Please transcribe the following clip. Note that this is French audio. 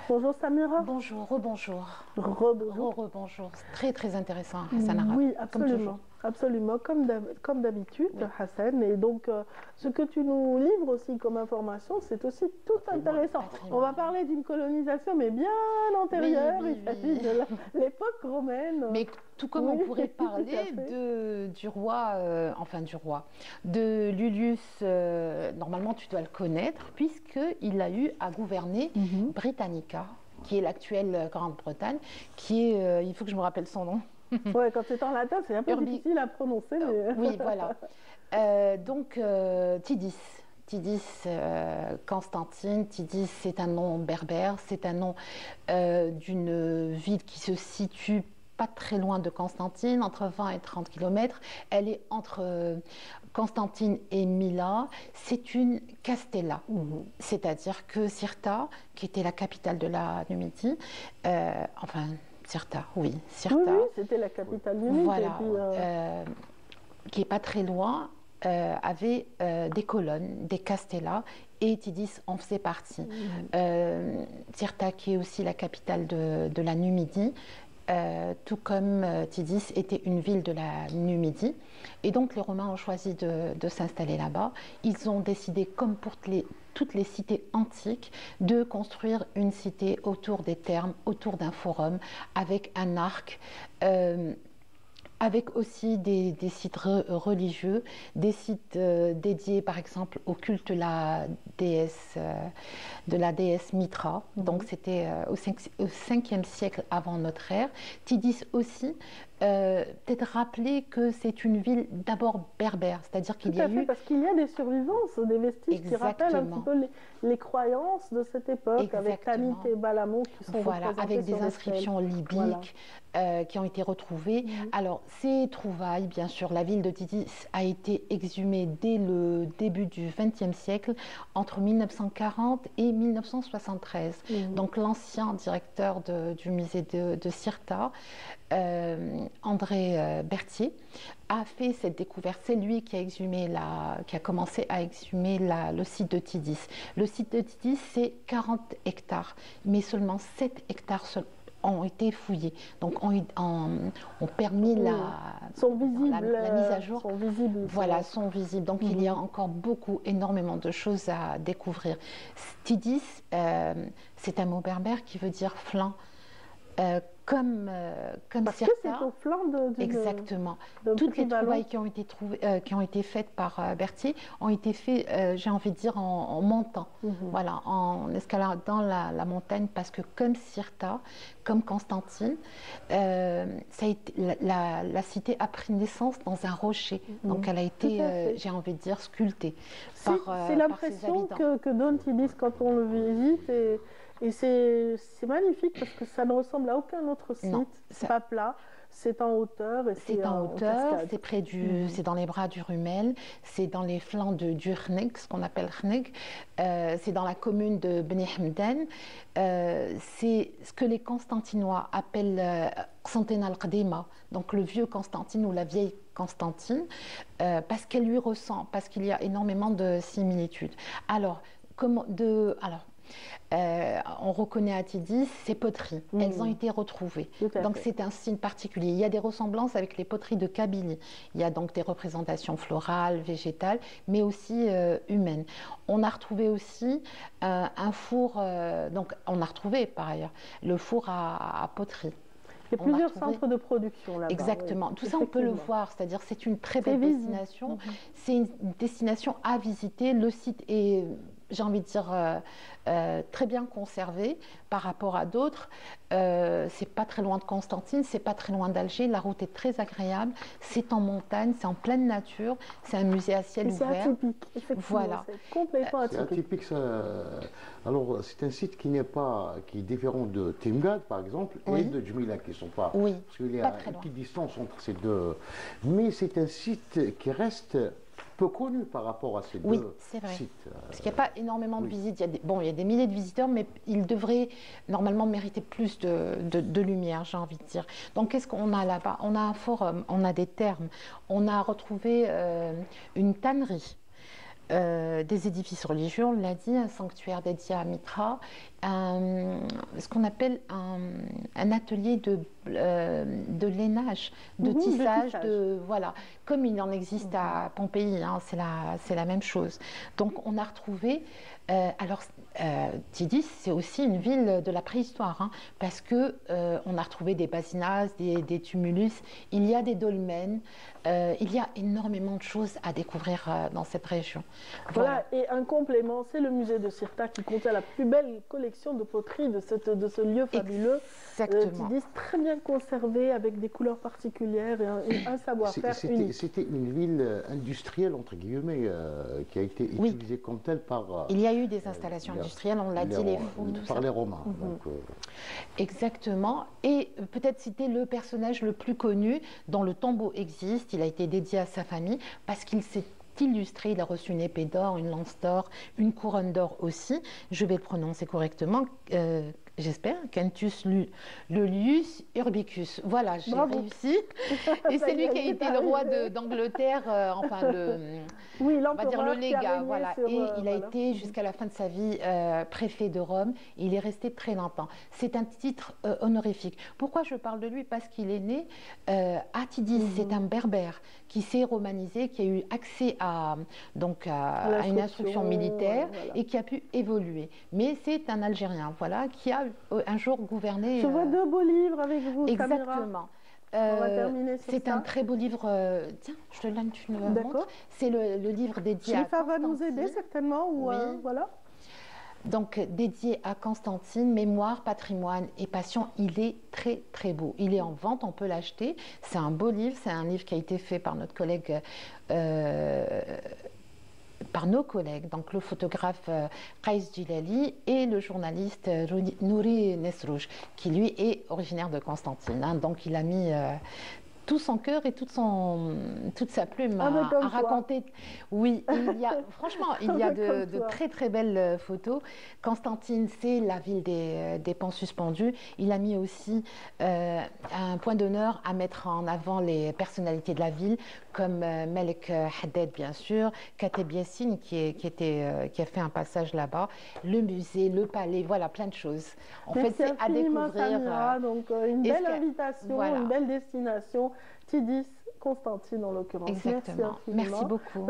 Bonjour Samira. Bonjour, rebonjour. Rebonjour. Rebonjour. C'est très intéressant, Hassan Arabe. Oui, Comme toujours. absolument. Absolument, comme d'habitude, Oui. Hassan. Et donc, ce que tu nous livres aussi comme information, c'est aussi tout intéressant. On va parler d'une colonisation, mais bien antérieure. Oui, Il oui, s'agit oui. de l'époque romaine. Mais tout comme on Oui, pourrait tout à parler fait. du roi, de Lulius, normalement tu dois le connaître, puisqu'il a eu à gouverner Mhm. Britannica, qui est l'actuelle Grande-Bretagne, qui est, il faut que je me rappelle son nom. Ouais, quand c'est en latin, c'est un peu Urbi. difficile à prononcer, mais... Oui, voilà. Tidis. Tidis, Constantine. Tidis, c'est un nom berbère, c'est un nom d'une ville qui se situe pas très loin de Constantine, entre 20 et 30 kilomètres. Elle est entre Constantine et Mila. C'est une castella, Mhm. c'est-à-dire que Cirta, qui était la capitale de la Numidie, enfin, Cirta, oui, Oui, oui, Cirta, c'était la capitale du mythe. Et voilà, puis, qui est pas très loin, avait des colonnes, des castellas, et Tidis en faisait partie. mhm. Tirta, qui est aussi la capitale de la Numidie, tout comme Tidis était une ville de la Numidie. Et donc les Romains ont choisi de s'installer là-bas. Ils ont décidé, comme pour toutes les cités antiques, de construire une cité autour des thermes, autour d'un forum, avec un arc. Avec aussi des sites religieux, des sites dédiés par exemple au culte de la déesse Mitra. Donc Mhm. c'était au 5e siècle avant notre ère. Tidis aussi, peut-être rappeler que c'est une ville d'abord berbère, c'est-à-dire Tout qu'il y a à fait, eu parce qu'il y a des survivances, des vestiges qui rappellent un petit exactement, peu les croyances de cette époque, avec Tanit exactement. et Balamon qui sont Voilà, représentés avec sur des des stèles. inscriptions Voilà. libyques qui ont été retrouvées. Mhm. Alors, ces trouvailles, bien sûr, la ville de Tidis a été exhumée dès le début du XXe siècle, entre 1940 et 1973. Mhm. Donc, l'ancien directeur du musée de Cirta, André Berthier, a fait cette découverte. C'est lui qui qui a commencé à exhumer le site de Tidis. Le site de Tidis, c'est 40 hectares, mais seulement 7 hectares ont été fouillés. Donc, ont permis Mhm. Sont visibles, la mise à jour. sont visibles. Voilà, sont visibles. Donc, il y a Mhm. encore énormément de choses à découvrir. Tidis, c'est un mot berbère qui veut dire flanc. Comme Parce que c'est certains, au flanc exactement. d'un Toutes petit les vallon. trouvailles qui ont été qui ont été faites par Berthier ont été faites, j'ai envie de dire, en montant. Mhm. Voilà, en escaladant la montagne, parce que comme Cirta, comme Constantine, ça a été, la cité a pris naissance dans un rocher. Donc Mhm. elle a Tout été, à fait. j'ai envie de dire, sculptée C'est par ses l'impression habitants. que donne Tidis quand on le visite et c'est magnifique parce que ça ne ressemble à aucun autre Non, site. C'est pas plat, c'est en hauteur et c'est c'est en en hauteur, cascade. c'est Mhm. dans les bras du Rumel, c'est dans les flancs du Hrnig, ce qu'on appelle Hrnig, c'est dans la commune de Beni Hamdan, c'est ce que les Constantinois appellent Constantin al-Qadima, donc le vieux Constantine ou la vieille Constantine, parce qu'elle lui ressemble, parce qu'il y a énormément de similitudes. Alors, on reconnaît à Tidis ces poteries. Elles ont Mhm. été retrouvées. Tout à Donc fait. c'est un signe particulier. Il y a des ressemblances avec les poteries de Kabylie. Il y a donc des représentations florales, végétales, mais aussi humaines. On a retrouvé aussi un four, donc on a retrouvé par ailleurs le four à poterie. Il y a On a plusieurs retrouvé centres de production là-bas, oui, exactement. Tout ça, on peut le effectivement. voir, c'est-à-dire c'est une très C'est belle visible. destination. Mhm. C'est une destination à visiter. Le site est, j'ai envie de dire, très bien conservé par rapport à d'autres. C'est pas très loin de Constantine, c'est pas très loin d'Alger. La route est très agréable. C'est en montagne, c'est en pleine nature. C'est un musée à ciel Et c'est ouvert. atypique, effectivement, Voilà. c'est complètement C'est atypique. atypique ça. Alors, c'est un site qui est différent de Timgad, par exemple, et Oui. de Jmila, qui sont pas. Oui, Parce qu'il y pas a très une loin. petite distance entre ces deux. Mais c'est un site qui reste peu connu par rapport à ces Oui, deux c'est vrai. sites. Parce qu'il n'y a pas énormément de Oui. visites. Bon, il y a des milliers de visiteurs, mais ils devraient normalement mériter plus de lumière, j'ai envie de dire. Donc, qu'est-ce qu'on a là-bas? On a un forum, on a des thermes, on a retrouvé une tannerie. des édifices religieux, on l'a dit, un sanctuaire dédié à Mitra, ce qu'on appelle un atelier de lainage, de tissage, voilà, comme il en existe à Pompéi, hein, c'est la même chose. Donc on a retrouvé, alors Tidis, c'est aussi une ville de la préhistoire, hein, parce que on a retrouvé des basinas, des tumulus, il y a des dolmens, il y a énormément de choses à découvrir dans cette région. Voilà, et un complément, c'est le musée de Sirta qui contient la plus belle collection de poterie de ce lieu fabuleux. Exactement. Tidis, très bien conservé, avec des couleurs particulières et un savoir-faire unique. C'était une ville industrielle, entre guillemets, qui a été utilisée comme telle par... Il y a eu des installations industrielles, on l'a dit, les fous, par les Romains. Donc, exactement. Et peut-être citer le personnage le plus connu, dont le tombeau existe, il a été dédié à sa famille, parce qu'il s'est illustré, il a reçu une épée d'or, une lance d'or, une couronne d'or aussi, je vais le prononcer correctement, j'espère, Quintus Lullius Urbicus. Voilà, j'ai réussi. Et c'est lui qui a été le roi d'Angleterre, enfin oui, on va dire le légat. Voilà. Et il a été jusqu'à la fin de sa vie préfet de Rome. Et il est resté très longtemps. C'est un titre honorifique. Pourquoi je parle de lui? Parce qu'il est né à Tidis. C'est un berbère qui s'est romanisé, qui a eu accès à une instruction militaire et qui a pu évoluer. Mais c'est un Algérien, voilà, qui a un jour gouverné. Je vois deux beaux livres avec vous, exactement. C'est un très beau livre. Tiens, je te donne une montre. C'est le livre dédié à Constantine. Va nous aider certainement. Ou, oui. Voilà. Donc, dédié à Constantine, Mémoire, patrimoine et passion, il est très très beau. Il est en vente, on peut l'acheter. C'est un beau livre, c'est un livre qui a été fait par notre collègue, par nos collègues, donc le photographe Qais Djilali et le journaliste Nouri Nesrouj, qui lui est originaire de Constantine. Hein, donc, il a mis tout son cœur et toute sa plume à raconter. Oui, franchement, il y a de très très belles photos. Constantine, c'est la ville des ponts suspendus. Il a mis aussi un point d'honneur à mettre en avant les personnalités de la ville, comme Melek Haddad, bien sûr, Kateb Yassine, qui a fait un passage là-bas, le musée, le palais, voilà, plein de choses. En fait, c'est à découvrir. Samira, donc une belle invitation, voilà. Une belle destination. Tidis, Constantine en l'occurrence. Exactement. Merci beaucoup.